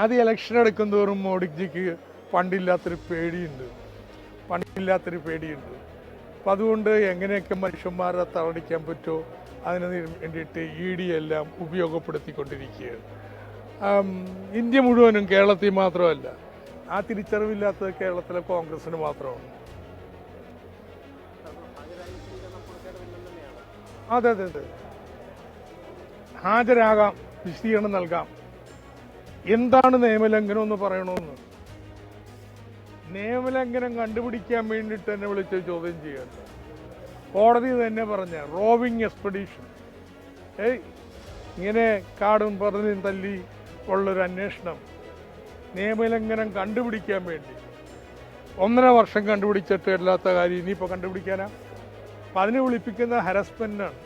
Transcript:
അത് ഇലക്ഷൻ എടുക്കും തോറും മോഡിജിക്ക് പണ്ടില്ലാത്തൊരു പേടിയുണ്ട്. അപ്പം അതുകൊണ്ട് എങ്ങനെയൊക്കെ മനുഷ്യന്മാരെ തളടിക്കാൻ പറ്റുമോ അതിന് വേണ്ടിയിട്ട് ED എല്ലാം ഉപയോഗപ്പെടുത്തിക്കൊണ്ടിരിക്കുകയാണ്. ഇന്ത്യ മുഴുവനും, കേരളത്തിൽ മാത്രമല്ല. ആ തിരിച്ചറിവില്ലാത്തത് കേരളത്തിലെ കോൺഗ്രസിന് മാത്രമാണ്. അതെ അതെ അതെ, ഹാജരാകാം, വിശദീകരണം നൽകാം. എന്താണ് നിയമലംഘനം എന്ന് പറയണമെന്ന്. നിയമലംഘനം കണ്ടുപിടിക്കാൻ വേണ്ടിയിട്ട് തന്നെ വിളിച്ച് ചോദ്യം ചെയ്യണ്ട. കോടതി തന്നെ പറഞ്ഞ റോവിങ് എക്സ്പെഡീഷൻ, ഇങ്ങനെ കാടും പറഞ്ഞും തല്ലി ഉള്ളൊരു അന്വേഷണം, നിയമലംഘനം കണ്ടുപിടിക്കാൻ വേണ്ടി 1.5 വർഷം കണ്ടുപിടിച്ചിട്ട് അല്ലാത്ത കാര്യം ഇനിയിപ്പോൾ കണ്ടുപിടിക്കാനാ? അപ്പം അതിനെ വിളിപ്പിക്കുന്ന ഹരസ്മെൻ്റാണ്.